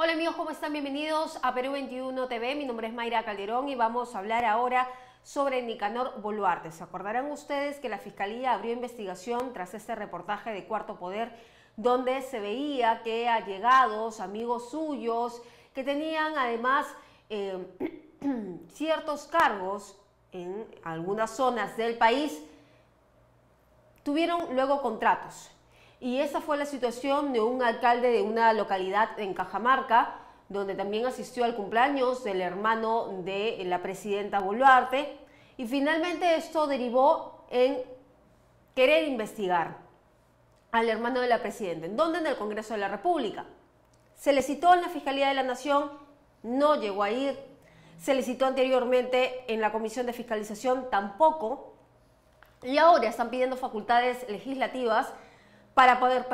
Hola amigos, ¿cómo están? Bienvenidos a Perú 21 TV. Mi nombre es Mayra Calderón y vamos a hablar ahora sobre Nicanor Boluarte. Se acordarán ustedes que la Fiscalía abrió investigación tras este reportaje de Cuarto Poder, donde se veía que allegados, amigos suyos, que tenían además ciertos cargos en algunas zonas del país, tuvieron luego contratos. Y esa fue la situación de un alcalde de una localidad en Cajamarca, donde también asistió al cumpleaños del hermano de la presidenta Boluarte. Y finalmente esto derivó en querer investigar al hermano de la presidenta. ¿En dónde? En el Congreso de la República. Se le citó en la Fiscalía de la Nación, no llegó a ir. Se le citó anteriormente en la Comisión de Fiscalización, tampoco. Y ahora están pidiendo facultades legislativas para poder,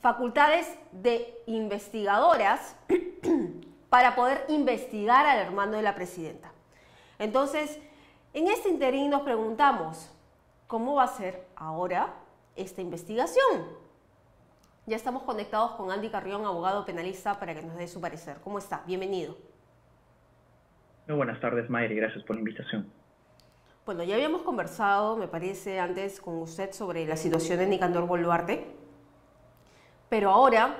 facultades de investigadoras para poder investigar al hermano de la presidenta. Entonces, en este interín nos preguntamos, ¿cómo va a ser ahora esta investigación? Ya estamos conectados con Andy Carrión, abogado penalista, para que nos dé su parecer. ¿Cómo está? Bienvenido. Muy buenas tardes, Mayra, y gracias por la invitación. Bueno, ya habíamos conversado, me parece, antes con usted sobre la situación de Nicanor Boluarte, pero ahora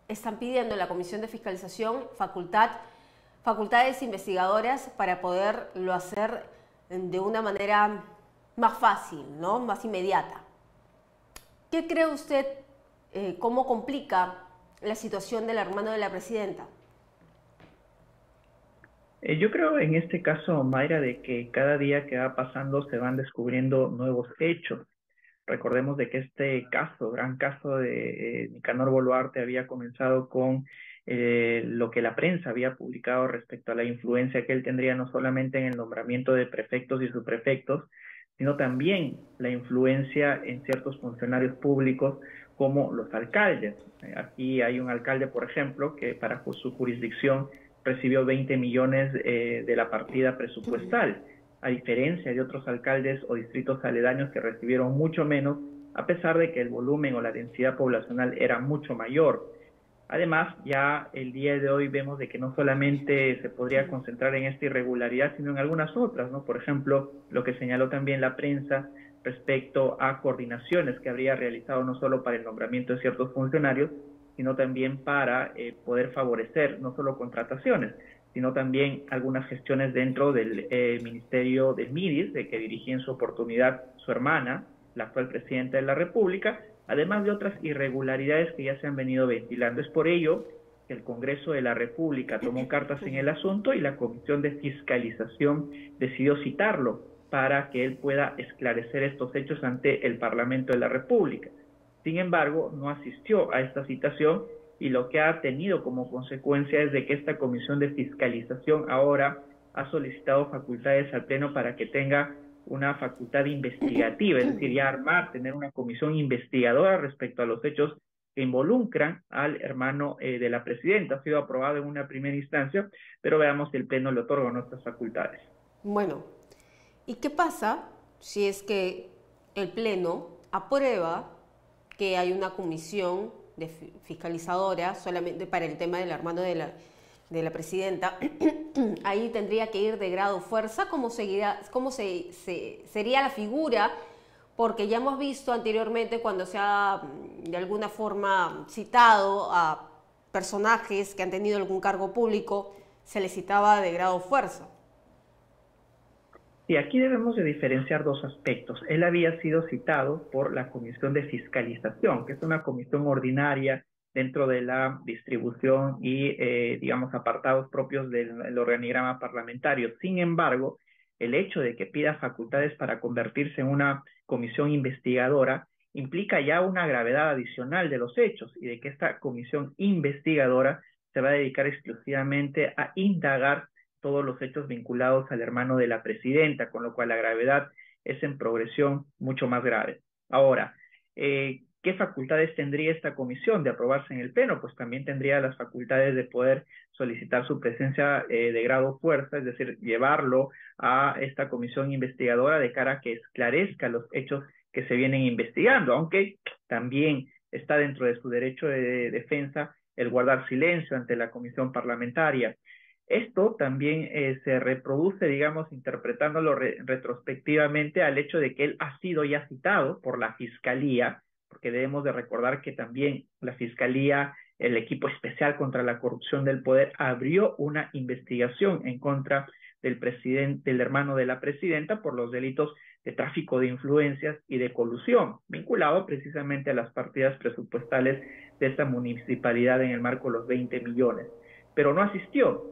están pidiendo en la Comisión de Fiscalización facultades investigadoras para poderlo hacer de una manera más fácil, ¿no? Más inmediata. ¿Qué cree usted, cómo complica la situación del hermano de la presidenta? Yo creo en este caso, Mayra, de que cada día que va pasando se van descubriendo nuevos hechos. Recordemos de que este caso, gran caso de Nicanor Boluarte, había comenzado con lo que la prensa había publicado respecto a la influencia que él tendría no solamente en el nombramiento de prefectos y subprefectos, sino también la influencia en ciertos funcionarios públicos como los alcaldes. Aquí hay un alcalde, por ejemplo, que para su jurisdicción recibió 20 millones de la partida presupuestal, a diferencia de otros alcaldes o distritos aledaños que recibieron mucho menos, a pesar de que el volumen o la densidad poblacional era mucho mayor. Además, ya el día de hoy vemos de que no solamente se podría concentrar en esta irregularidad, sino en algunas otras, ¿no? Por ejemplo, lo que señaló también la prensa respecto a coordinaciones que habría realizado no solo para el nombramiento de ciertos funcionarios, sino también para poder favorecer no solo contrataciones, sino también algunas gestiones dentro del Ministerio del MIDIS, de que dirigía en su oportunidad su hermana, la actual presidenta de la República, además de otras irregularidades que ya se han venido ventilando. Es por ello que el Congreso de la República tomó cartas en el asunto y la Comisión de Fiscalización decidió citarlo para que él pueda esclarecer estos hechos ante el Parlamento de la República. Sin embargo, no asistió a esta citación y lo que ha tenido como consecuencia es de que esta Comisión de Fiscalización ahora ha solicitado facultades al Pleno para que tenga una facultad investigativa, es decir, ya tener una comisión investigadora respecto a los hechos que involucran al hermano de la presidenta. Ha sido aprobado en una primera instancia, pero veamos si el Pleno le otorga nuestras facultades. Bueno, ¿y qué pasa si es que el Pleno aprueba que hay una comisión de fiscalizadora solamente para el tema del hermano de la presidenta? Ahí tendría que ir de grado fuerza. ¿Cómo sería la figura? Porque ya hemos visto anteriormente cuando se ha de alguna forma citado a personajes que han tenido algún cargo público, se les citaba de grado fuerza. Y aquí debemos de diferenciar dos aspectos. Él había sido citado por la Comisión de Fiscalización, que es una comisión ordinaria dentro de la distribución y, digamos, apartados propios del organigrama parlamentario. Sin embargo, el hecho de que pida facultades para convertirse en una comisión investigadora implica ya una gravedad adicional de los hechos y de que esta comisión investigadora se va a dedicar exclusivamente a indagar todos los hechos vinculados al hermano de la presidenta, con lo cual la gravedad es en progresión mucho más grave. Ahora, ¿qué facultades tendría esta comisión de aprobarse en el Pleno? Pues también tendría las facultades de poder solicitar su presencia de grado fuerza, es decir, llevarlo a esta comisión investigadora de cara a que esclarezca los hechos que se vienen investigando, aunque también está dentro de su derecho de defensa el guardar silencio ante la comisión parlamentaria. Esto también se reproduce, digamos, interpretándolo retrospectivamente al hecho de que él ha sido ya citado por la Fiscalía, porque debemos de recordar que también la Fiscalía, el equipo especial contra la corrupción del poder, abrió una investigación en contra del presidente, del hermano de la presidenta, por los delitos de tráfico de influencias y de colusión, vinculado precisamente a las partidas presupuestales de esta municipalidad en el marco de los 20 millones. Pero no asistió,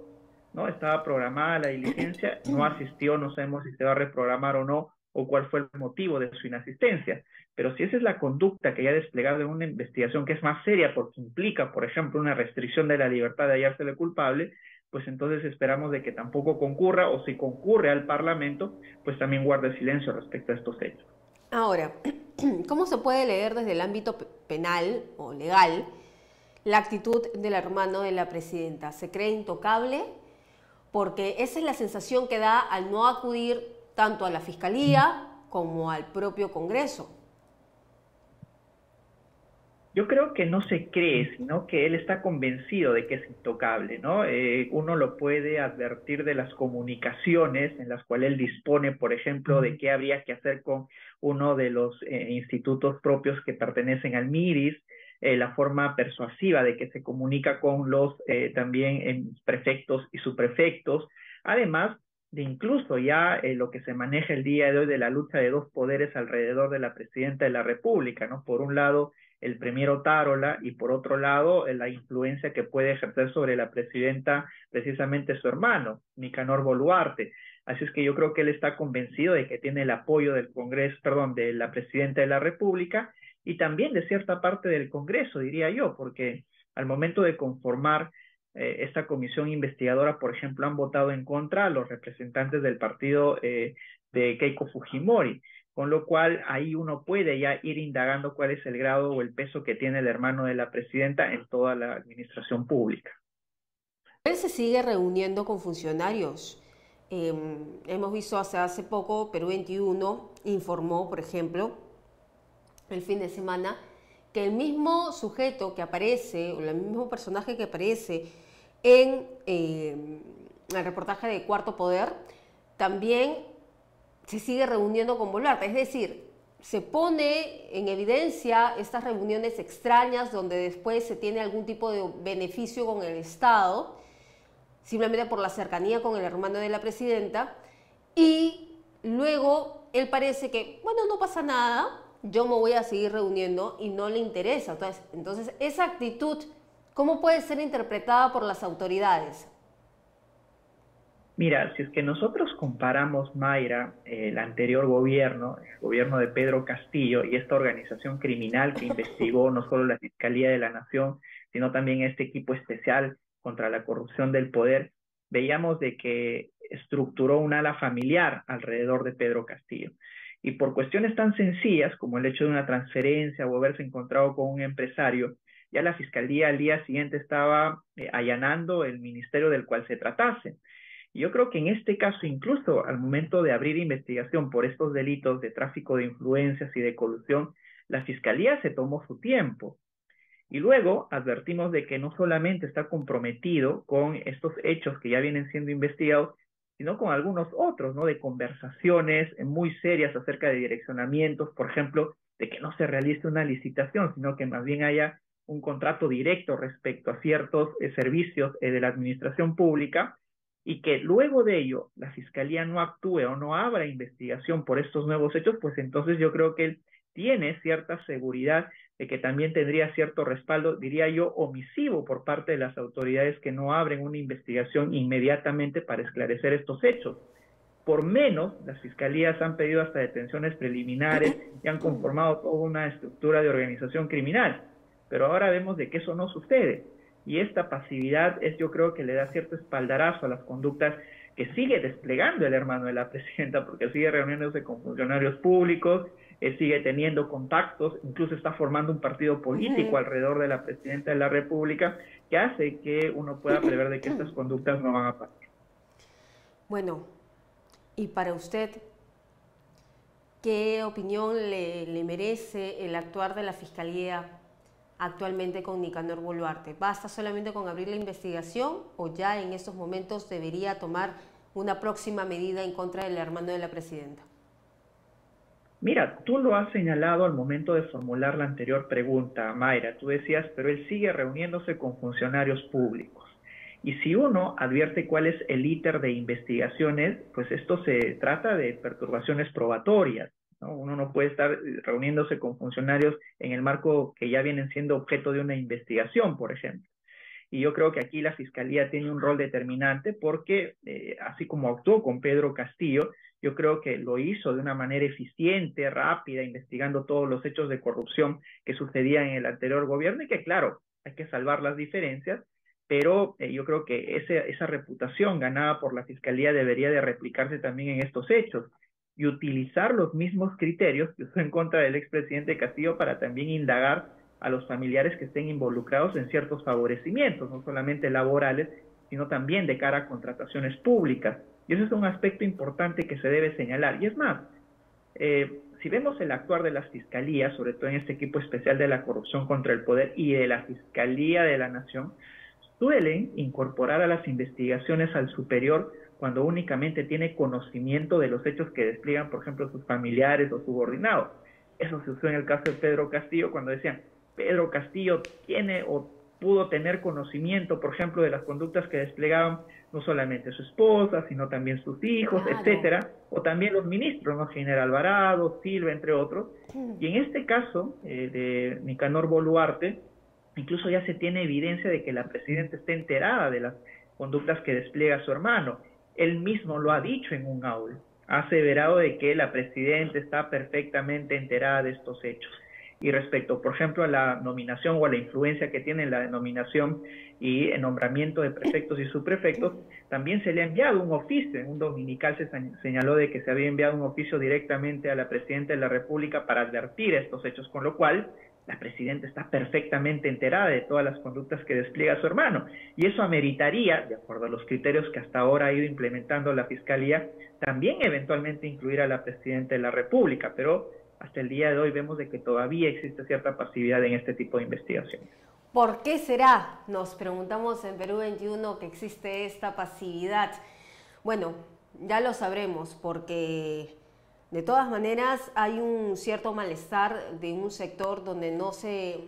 ¿no? Estaba programada la diligencia, no asistió, no sabemos si se va a reprogramar o no, o cuál fue el motivo de su inasistencia. Pero si esa es la conducta que ya ha desplegado en una investigación que es más seria porque implica, por ejemplo, una restricción de la libertad de hallársele culpable, pues entonces esperamos de que tampoco concurra, o si concurre al Parlamento, pues también guarde silencio respecto a estos hechos. Ahora, ¿cómo se puede leer desde el ámbito penal o legal la actitud del hermano de la presidenta? ¿Se cree intocable? Porque esa es la sensación que da al no acudir tanto a la Fiscalía como al propio Congreso. Yo creo que no se cree, sino que él está convencido de que es intocable, ¿no? Uno lo puede advertir de las comunicaciones en las cuales él dispone, por ejemplo, de qué habría que hacer con uno de los institutos propios que pertenecen al MIRIS, la forma persuasiva de que se comunica con los también prefectos y subprefectos, además de incluso ya lo que se maneja el día de hoy de la lucha de dos poderes alrededor de la presidenta de la República, ¿no? Por un lado, el premier Otárola, y por otro lado, la influencia que puede ejercer sobre la presidenta precisamente su hermano, Nicanor Boluarte. Así es que yo creo que él está convencido de que tiene el apoyo del Congreso, perdón, de la presidenta de la República y también de cierta parte del Congreso, diría yo, porque al momento de conformar esta comisión investigadora, por ejemplo, han votado en contra a los representantes del partido de Keiko Fujimori, con lo cual ahí uno puede ya ir indagando cuál es el grado o el peso que tiene el hermano de la presidenta en toda la administración pública. Él se sigue reuniendo con funcionarios. Hemos visto hace poco, Perú 21 informó, por ejemplo, el fin de semana, que el mismo sujeto que aparece, o el mismo personaje que aparece en el reportaje de Cuarto Poder, también se sigue reuniendo con Boluarte. Es decir, se pone en evidencia estas reuniones extrañas donde después se tiene algún tipo de beneficio con el Estado, simplemente por la cercanía con el hermano de la presidenta, y luego él parece que, bueno, no pasa nada, yo me voy a seguir reuniendo y no le interesa. Entonces esa actitud, ¿cómo puede ser interpretada por las autoridades? Mira, si es que nosotros comparamos, Mayra, el anterior gobierno, el gobierno de Pedro Castillo y esta organización criminal que investigó no solo la Fiscalía de la Nación, sino también este equipo especial contra la corrupción del poder, veíamos de que estructuró un ala familiar alrededor de Pedro Castillo. Y por cuestiones tan sencillas como el hecho de una transferencia o haberse encontrado con un empresario, ya la Fiscalía al día siguiente estaba allanando el ministerio del cual se tratase. Yo creo que en este caso, incluso al momento de abrir investigación por estos delitos de tráfico de influencias y de colusión, la Fiscalía se tomó su tiempo. Y luego advertimos de que no solamente está comprometido con estos hechos que ya vienen siendo investigados, sino con algunos otros, ¿no? De conversaciones muy serias acerca de direccionamientos, por ejemplo, de que no se realice una licitación, sino que más bien haya un contrato directo respecto a ciertos servicios de la administración pública, y que luego de ello la Fiscalía no actúe o no abra investigación por estos nuevos hechos, pues entonces yo creo que él tiene cierta seguridad de que también tendría cierto respaldo, diría yo, omisivo por parte de las autoridades que no abren una investigación inmediatamente para esclarecer estos hechos. Por menos, las fiscalías han pedido hasta detenciones preliminares y han conformado toda una estructura de organización criminal, pero ahora vemos de que eso no sucede. Y esta pasividad es, yo creo, que le da cierto espaldarazo a las conductas que sigue desplegando el hermano de la presidenta, porque sigue reuniéndose con funcionarios públicos, sigue teniendo contactos, incluso está formando un partido político alrededor de la presidenta de la República, que hace que uno pueda prever de que estas conductas no van a pasar. Bueno, y para usted, ¿qué opinión le merece el actuar de la Fiscalía actualmente con Nicanor Boluarte? ¿Basta solamente con abrir la investigación o ya en estos momentos debería tomar una próxima medida en contra del hermano de la presidenta? Mira, tú lo has señalado al momento de formular la anterior pregunta, Mayra. Tú decías, pero él sigue reuniéndose con funcionarios públicos. Y si uno advierte cuál es el íter de investigaciones, pues esto se trata de perturbaciones probatorias, ¿no? Uno no puede estar reuniéndose con funcionarios en el marco que ya vienen siendo objeto de una investigación, por ejemplo. Y yo creo que aquí la Fiscalía tiene un rol determinante porque, así como actuó con Pedro Castillo, yo creo que lo hizo de una manera eficiente, rápida, investigando todos los hechos de corrupción que sucedían en el anterior gobierno y que, claro, hay que salvar las diferencias, pero yo creo que esa reputación ganada por la Fiscalía debería de replicarse también en estos hechos y utilizar los mismos criterios que usó en contra del expresidente Castillo para también indagar a los familiares que estén involucrados en ciertos favorecimientos, no solamente laborales, sino también de cara a contrataciones públicas. Y eso es un aspecto importante que se debe señalar. Y es más, si vemos el actuar de las fiscalías, sobre todo en este equipo especial de la corrupción contra el poder y de la Fiscalía de la Nación, suelen incorporar a las investigaciones al superior cuando únicamente tiene conocimiento de los hechos que despliegan, por ejemplo, sus familiares o subordinados. Eso se usó en el caso de Pedro Castillo cuando decían, Pedro Castillo tiene o pudo tener conocimiento, por ejemplo, de las conductas que desplegaban no solamente su esposa, sino también sus hijos, Claro. etcétera, o también los ministros, ¿no? General Alvarado, Silva, entre otros. Y en este caso de Nicanor Boluarte, incluso ya se tiene evidencia de que la presidenta está enterada de las conductas que despliega su hermano. Él mismo lo ha dicho en un audio, ha aseverado de que la presidenta está perfectamente enterada de estos hechos. Y respecto, por ejemplo, a la nominación o a la influencia que tiene la denominación y el nombramiento de prefectos y subprefectos, también se le ha enviado un oficio. En un dominical se señaló de que se había enviado un oficio directamente a la presidenta de la República para advertir estos hechos, con lo cual la presidenta está perfectamente enterada de todas las conductas que despliega su hermano. Y eso ameritaría, de acuerdo a los criterios que hasta ahora ha ido implementando la Fiscalía, también eventualmente incluir a la presidenta de la República, pero hasta el día de hoy vemos de que todavía existe cierta pasividad en este tipo de investigaciones. ¿Por qué será? Nos preguntamos en Perú 21 que existe esta pasividad. Bueno, ya lo sabremos porque de todas maneras hay un cierto malestar de un sector donde no se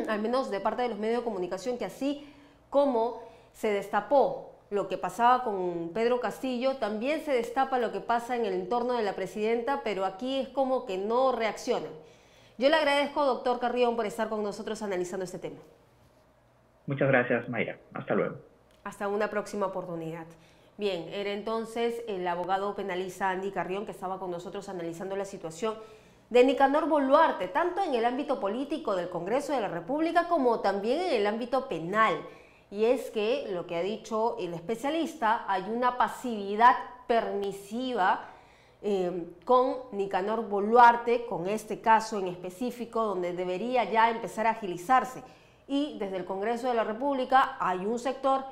al menos de parte de los medios de comunicación, que así como se destapó lo que pasaba con Pedro Castillo, también se destapa lo que pasa en el entorno de la presidenta, pero aquí es como que no reaccionan. Yo le agradezco, doctor Carrión, por estar con nosotros analizando este tema. Muchas gracias, Mayra. Hasta luego. Hasta una próxima oportunidad. Bien, era entonces el abogado penalista Andy Carrión que estaba con nosotros analizando la situación de Nicanor Boluarte, tanto en el ámbito político del Congreso de la República como también en el ámbito penal. Y es que, lo que ha dicho el especialista, hay una pasividad permisiva con Nicanor Boluarte, con este caso en específico, donde debería ya empezar a agilizarse. Y desde el Congreso de la República hay un sector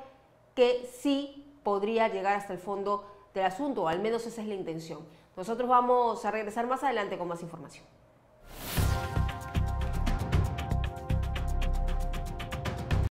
que sí podría llegar hasta el fondo del asunto, o al menos esa es la intención. Nosotros vamos a regresar más adelante con más información.